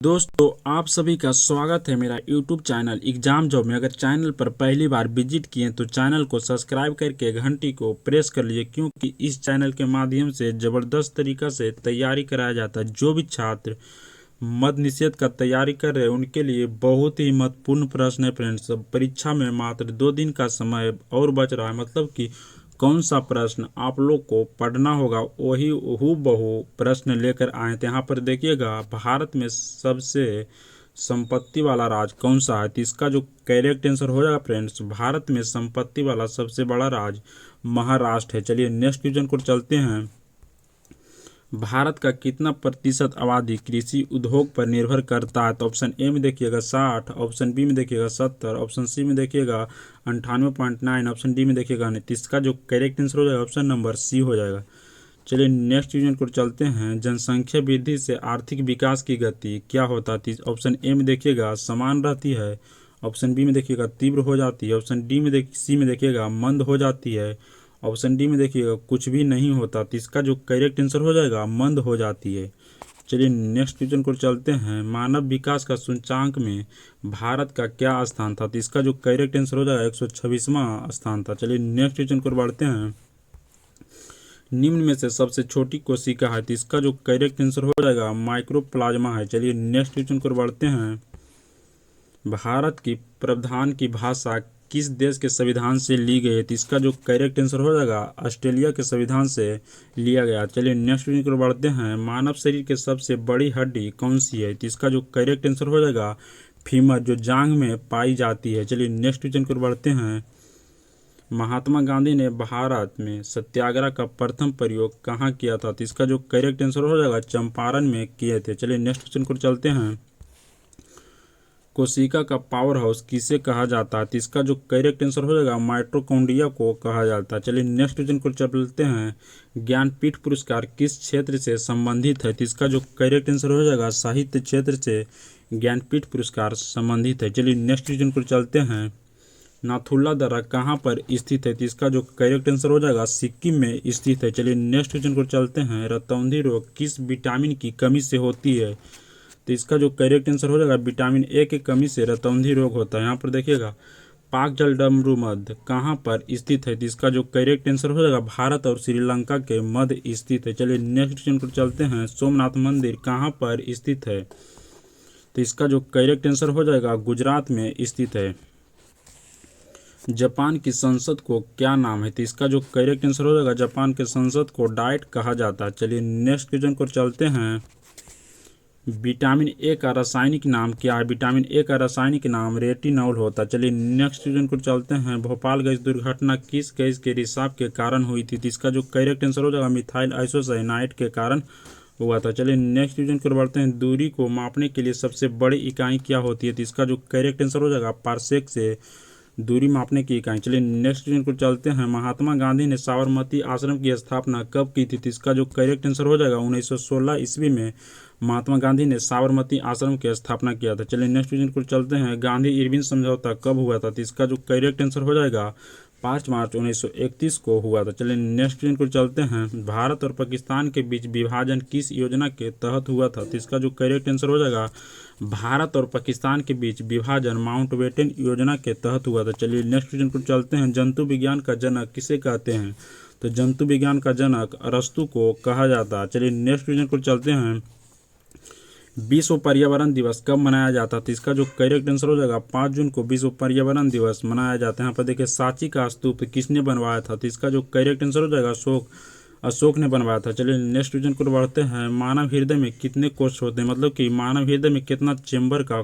दोस्तों आप सभी का स्वागत है मेरा YouTube चैनल एग्जाम जॉब में। अगर चैनल पर पहली बार विजिट किए तो चैनल को सब्सक्राइब करके घंटी को प्रेस कर लीजिए, क्योंकि इस चैनल के माध्यम से ज़बरदस्त तरीक़ा से तैयारी कराया जाता है। जो भी छात्र मद्य निषेध का तैयारी कर रहे हैं उनके लिए बहुत ही महत्वपूर्ण प्रश्न है फ्रेंड्स। परीक्षा में मात्र 2 दिन का समय और बच रहा है, मतलब कि कौन सा प्रश्न आप लोग को पढ़ना होगा वही हूबहू प्रश्न लेकर आए थे। यहाँ पर देखिएगा, भारत में सबसे संपत्ति वाला राज्य कौन सा है, तो इसका जो करेक्ट आंसर हो जाएगा फ्रेंड्स, भारत में संपत्ति वाला सबसे बड़ा राज्य महाराष्ट्र है। चलिए नेक्स्ट क्वेश्चन को चलते हैं। भारत का कितना प्रतिशत आबादी कृषि उद्योग पर निर्भर करता है, तो ऑप्शन ए में देखिएगा 60, ऑप्शन बी में देखिएगा 70, ऑप्शन सी में देखिएगा 98.9, ऑप्शन डी में देखिएगा 9। इसका जो करेक्ट आंसर हो जाएगा ऑप्शन नंबर सी हो जाएगा। चलिए नेक्स्ट क्वेश्चन को चलते हैं। जनसंख्या वृद्धि से आर्थिक विकास की गति क्या होता है, ऑप्शन ए में देखिएगा समान रहती है, ऑप्शन बी में देखिएगा तीव्र हो जाती है, ऑप्शन सी में देखिएगा मंद हो जाती है, ऑप्शन डी में देखिएगा कुछ भी नहीं होता। तो इसका जो करेक्ट आंसर हो जाएगा मंद हो जाती है। चलिए नेक्स्ट क्वेश्चन को चलते हैं। मानव विकास का सूचकांक में भारत का क्या स्थान था, तो इसका जो करेक्ट आंसर हो जाएगा 126वां स्थान था। चलिए नेक्स्ट क्वेश्चन को बढ़ते हैं। निम्न में से सबसे छोटी कोशिका है, तो इसका जो करेक्ट आंसर हो जाएगा माइक्रोप्लाज्मा है। चलिए नेक्स्ट क्वेश्चन को बढ़ते हैं। भारत की प्रावधान की भाषा किस देश के संविधान से ली गई है, तो इसका जो करेक्ट आंसर हो जाएगा ऑस्ट्रेलिया के संविधान से लिया गया। चलिए नेक्स्ट क्वेश्चन को बढ़ते हैं। मानव शरीर के सबसे बड़ी हड्डी कौन सी है, तो इसका जो करेक्ट आंसर हो जाएगा फीमर, जो जांघ में पाई जाती है। चलिए नेक्स्ट क्वेश्चन को बढ़ते हैं। महात्मा गांधी ने भारत में सत्याग्रह का प्रथम प्रयोग कहाँ किया था, तो इसका जो करेक्ट आंसर हो जाएगा चंपारण में किए थे। चलिए नेक्स्ट क्वेश्चन को चलते हैं। कोशिका का पावर हाउस किसे कहा जाता है, तो इसका जो करेक्ट आंसर हो जाएगा माइटोकॉन्ड्रिया को कहा जाता है। चलिए नेक्स्ट क्वेश्चन को चलते हैं। ज्ञानपीठ पुरस्कार किस क्षेत्र से संबंधित है, तो इसका जो करेक्ट आंसर हो जाएगा साहित्य क्षेत्र से ज्ञानपीठ पुरस्कार संबंधित है। चलिए नेक्स्ट क्वेश्चन को चलते हैं। नाथुला दर्रा कहाँ पर स्थित है, तो इसका जो करेक्ट आंसर हो जाएगा सिक्किम में स्थित है। चलिए नेक्स्ट क्वेश्चन को चलते हैं। रतौंधी रोग किस विटामिन की कमी से होती है, तो इसका जो करेक्ट आंसर हो जाएगा विटामिन ए की कमी से रतौंधी रोग होता है। यहाँ पर देखिएगा पाक जलडमरू मध्य कहाँ पर स्थित है, तो इसका जो करेक्ट आंसर हो जाएगा भारत और श्रीलंका के मध्य स्थित है। चलिए नेक्स्ट क्वेश्चन को चलते हैं। सोमनाथ मंदिर कहाँ पर स्थित है, तो इसका जो करेक्ट आंसर हो जाएगा गुजरात में स्थित है। जापान की संसद को क्या नाम है, तो इसका जो करेक्ट आंसर हो जाएगा जापान के संसद को डाइट कहा जाता है। चलिए नेक्स्ट क्वेश्चन को चलते हैं। विटामिन ए का रासायनिक नाम क्या है, विटामिन ए का रासायनिक नाम रेटिनॉल होता है। चलिए नेक्स्ट क्वेश्चन को चलते हैं। भोपाल गैस दुर्घटना किस गैस के रिसाव के कारण हुई थी, तो इसका जो करेक्ट आंसर हो जाएगा मिथाइल आइसोसाइनाइड के कारण हुआ था। चलिए नेक्स्ट क्वेश्चन को बढ़ते हैं। दूरी को मापने के लिए सबसे बड़ी इकाई क्या होती है, तो इसका जो करेक्ट आंसर हो जाएगा पारसेक से दूरी मापने की इकाई। चलिए नेक्स्ट क्वेश्चन को चलते हैं। महात्मा गांधी ने साबरमती आश्रम की स्थापना कब की थी, तो इसका जो करेक्ट आंसर हो जाएगा 1916 ईस्वी में महात्मा गांधी ने साबरमती आश्रम की स्थापना किया था। चलिए नेक्स्ट क्वेश्चन को चलते हैं। गांधी इरविन समझौता कब हुआ था, तो इसका जो करेक्ट आंसर हो जाएगा 5 मार्च 1931 को हुआ था। चलिए नेक्स्ट क्वेश्चन को चलते हैं। भारत और पाकिस्तान के बीच विभाजन किस योजना के तहत हुआ था, तो इसका जो करेक्ट आंसर हो जाएगा भारत और पाकिस्तान के बीच विभाजन माउंटबेटन योजना के तहत हुआ था। चलिए नेक्स्ट क्वेश्चन को चलते हैं। जंतु विज्ञान का जनक किसे कहते हैं, तो जंतु विज्ञान का जनक अरस्तु को कहा जाता है। चलिए नेक्स्ट क्वेश्चन को चलते हैं। विश्व पर्यावरण दिवस कब मनाया जाता है, तो इसका जो करेक्ट आंसर हो जाएगा 5 जून को विश्व पर्यावरण दिवस मनाया जाता है। यहाँ पर देखिए सांची का स्तूप किसने बनवाया था, तो इसका जो करेक्ट आंसर हो जाएगा अशोक ने बनवाया था। चलिए नेक्स्ट क्वेश्चन को बढ़ते हैं। मानव हृदय में कितने कोष होते हैं, मतलब कि मानव हृदय में कितना चेंबर का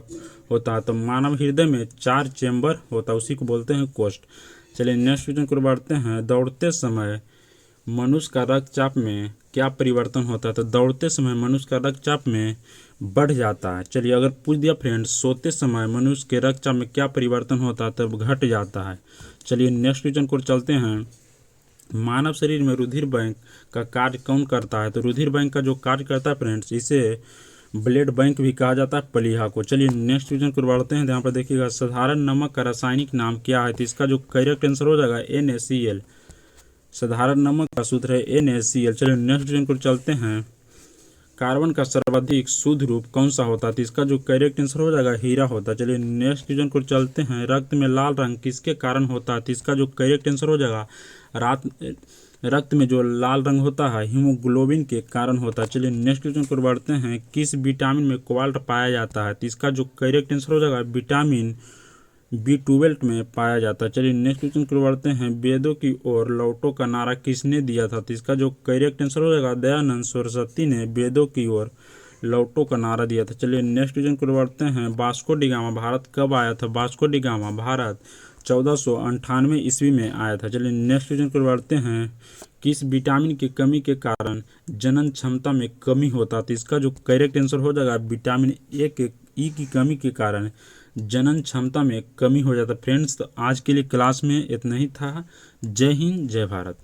होता है, तो मानव हृदय में 4 चेंबर होता है, उसी को बोलते हैं कोष्ठ। चलिए नेक्स्ट क्वेश्चन को बढ़ते हैं। दौड़ते समय मनुष्य का रक्तचाप में क्या परिवर्तन होता है, तो दौड़ते समय मनुष्य का रक्तचाप में बढ़ जाता है। चलिए अगर पूछ दिया फ्रेंड्स सोते समय मनुष्य के रक्तचाप में क्या परिवर्तन होता है, तब घट जाता है। चलिए नेक्स्ट क्वेश्चन को चलते हैं। मानव शरीर में रुधिर बैंक का कार्य कौन करता है, तो रुधिर बैंक का जो कार्य करता है फ्रेंड्स इसे ब्लड बैंक भी कहा जाता है प्लीहा को। चलिए नेक्स्ट क्वेश्चन को बढ़ते हैं। यहाँ पर देखिएगा साधारण नमक का रासायनिक नाम क्या है, तो इसका जो करेक्ट आंसर हो जाएगा NaCl। साधारण नमक का सूत्र है NaCl। चलिए नेक्स्ट क्वेश्चन को चलते हैं। कार्बन का सर्वाधिक शुद्ध रूप कौन सा होता है? तो इसका जो करेक्ट आंसर हो जाएगा हीरा होता है। चलिए नेक्स्ट क्वेश्चन को चलते हैं। रक्त में लाल रंग किसके कारण होता है? तो इसका जो करेक्ट आंसर हो जाएगा रात रक्त में जो लाल रंग होता है हीमोग्लोबिन के कारण होता है। चलिए नेक्स्ट क्वेश्चन को बढ़ते हैं। किस विटामिन में कोबाल्ट पाया जाता है? तो इसका जो करेक्ट आंसर हो जाएगा विटामिन B12 में पाया जाता है। चलिए नेक्स्ट क्वेश्चन को बढ़ते हैं। वेदों की ओर लौटो का नारा किसने दिया था? तो इसका जो करेक्ट आंसर हो जाएगा दयानंद सरस्वती ने वेदों की ओर लौटो का नारा दिया था। चलिए नेक्स्ट क्वेश्चन को बढ़ते हैं। वास्को डी गामा भारत कब आया था? वास्को डी गामा भारत 1498 ईस्वी में आया था। चलिए नेक्स्ट क्वेश्चन को बढ़ते हैं। किस विटामिन की कमी के कारण जनन क्षमता में कमी होता है? तो इसका जो करेक्ट आंसर हो जाएगा विटामिन ई की कमी के कारण जनन क्षमता में कमी हो जाता है। फ्रेंड्स, तो आज के लिए क्लास में इतना ही था। जय हिंद, जय भारत।